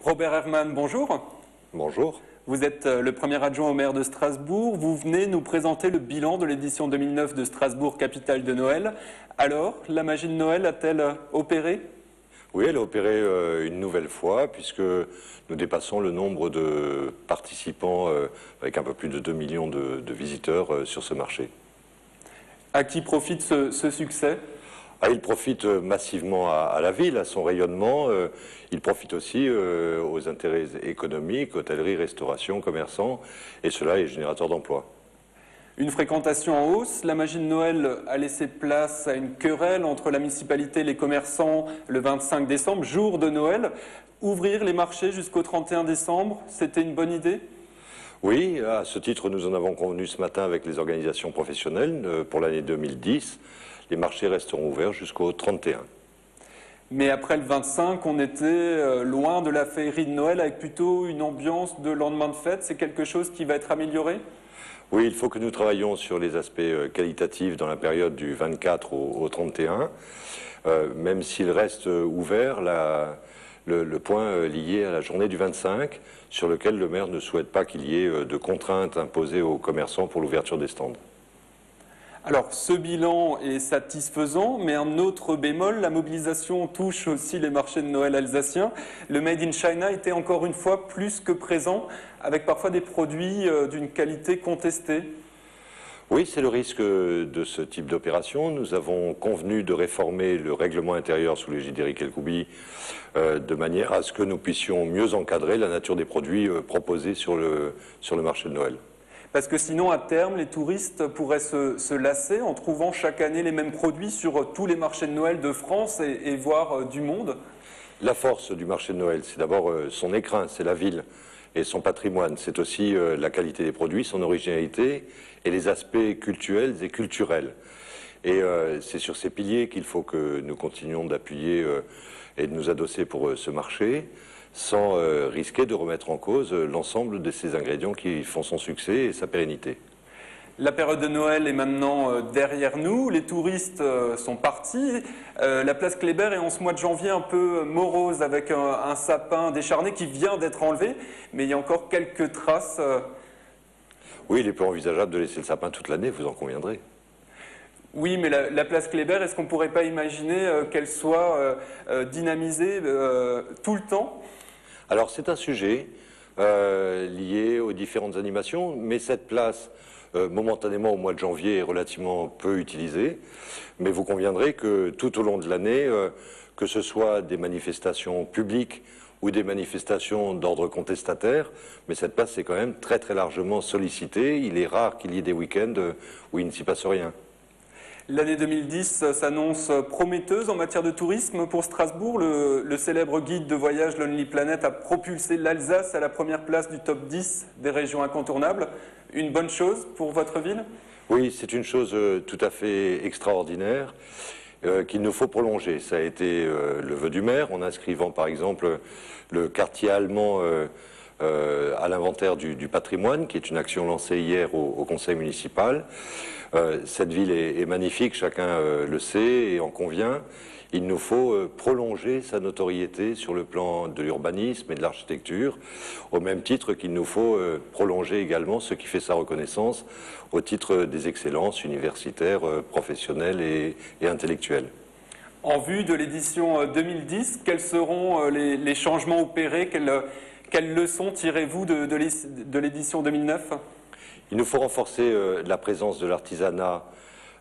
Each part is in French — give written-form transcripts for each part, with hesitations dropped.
Robert Herman, bonjour. Bonjour. Vous êtes le premier adjoint au maire de Strasbourg. Vous venez nous présenter le bilan de l'édition 2009 de Strasbourg, capitale de Noël. Alors, la magie de Noël a-t-elle opéré? Oui, elle a opéré une nouvelle fois puisque nous dépassons le nombre de participants avec un peu plus de 2 millions de visiteurs sur ce marché. À qui profite ce succès? Il profite massivement à la ville, à son rayonnement. Il profite aussi aux intérêts économiques, hôtellerie, restauration, commerçants, et cela est générateur d'emplois. Une fréquentation en hausse, la magie de Noël a laissé place à une querelle entre la municipalité et les commerçants le 25 décembre, jour de Noël. Ouvrir les marchés jusqu'au 31 décembre, c'était une bonne idée? Oui, à ce titre, nous en avons convenu ce matin avec les organisations professionnelles pour l'année 2010. Les marchés resteront ouverts jusqu'au 31. Mais après le 25, on était loin de la féerie de Noël avec plutôt une ambiance de lendemain de fête. C'est quelque chose qui va être amélioré? Oui, il faut que nous travaillions sur les aspects qualitatifs dans la période du 24 au 31. Même s'il reste ouvert, le point lié à la journée du 25, sur lequel le maire ne souhaite pas qu'il y ait de contraintes imposées aux commerçants pour l'ouverture des stands. Alors, ce bilan est satisfaisant, mais un autre bémol, la mobilisation touche aussi les marchés de Noël alsaciens. Le Made in China était encore une fois plus que présent, avec parfois des produits d'une qualité contestée. Oui, c'est le risque de ce type d'opération. Nous avons convenu de réformer le règlement intérieur sous l'égide d'Éric El-Koubi de manière à ce que nous puissions mieux encadrer la nature des produits proposés sur le marché de Noël. Parce que sinon, à terme, les touristes pourraient se lasser en trouvant chaque année les mêmes produits sur tous les marchés de Noël de France et voire du monde. La force du marché de Noël, c'est d'abord son écrin, c'est la ville et son patrimoine. C'est aussi la qualité des produits, son originalité et les aspects cultuels et culturels. Et c'est sur ces piliers qu'il faut que nous continuions d'appuyer et de nous adosser pour ce marché, sans risquer de remettre en cause l'ensemble de ces ingrédients qui font son succès et sa pérennité. La période de Noël est maintenant derrière nous, les touristes sont partis. La place Kléber est en ce mois de janvier un peu morose avec un sapin décharné qui vient d'être enlevé, mais il y a encore quelques traces. Oui, il est peu envisageable de laisser le sapin toute l'année, vous en conviendrez. Oui, mais la place Kléber, est-ce qu'on ne pourrait pas imaginer qu'elle soit dynamisée tout le temps? Alors c'est un sujet lié aux différentes animations, mais cette place, momentanément au mois de janvier, est relativement peu utilisée. Mais vous conviendrez que tout au long de l'année, que ce soit des manifestations publiques ou des manifestations d'ordre contestataire, mais cette place est quand même très très largement sollicitée. Il est rare qu'il y ait des week-ends où il ne s'y passe rien. L'année 2010 s'annonce prometteuse en matière de tourisme pour Strasbourg. Le célèbre guide de voyage Lonely Planet a propulsé l'Alsace à la première place du top 10 des régions incontournables. Une bonne chose pour votre ville? Oui, c'est une chose tout à fait extraordinaire qu'il nous faut prolonger. Ça a été le vœu du maire en inscrivant par exemple le quartier allemand à l'inventaire du patrimoine, qui est une action lancée hier au conseil municipal. Cette ville est magnifique, chacun le sait et en convient. Il nous faut prolonger sa notoriété sur le plan de l'urbanisme et de l'architecture, au même titre qu'il nous faut prolonger également ce qui fait sa reconnaissance au titre des excellences universitaires, professionnelles et intellectuelles. En vue de l'édition 2010, quels seront les changements opérés? Quelles leçons tirez-vous de l'édition 2009? Il nous faut renforcer la présence de l'artisanat,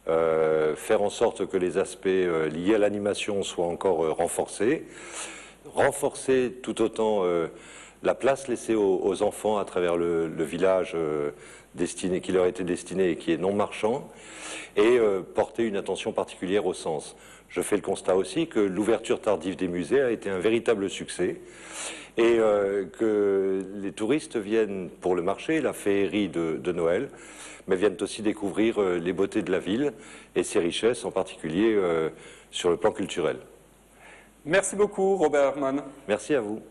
faire en sorte que les aspects liés à l'animation soient encore renforcés, renforcer tout autant la place laissée aux enfants à travers le village qui leur était destiné et qui est non marchand, et porter une attention particulière au sens. Je fais le constat aussi que l'ouverture tardive des musées a été un véritable succès et que les touristes viennent pour le marché, la féerie de Noël, mais viennent aussi découvrir les beautés de la ville et ses richesses, en particulier sur le plan culturel. Merci beaucoup, Robert Herman. Merci à vous.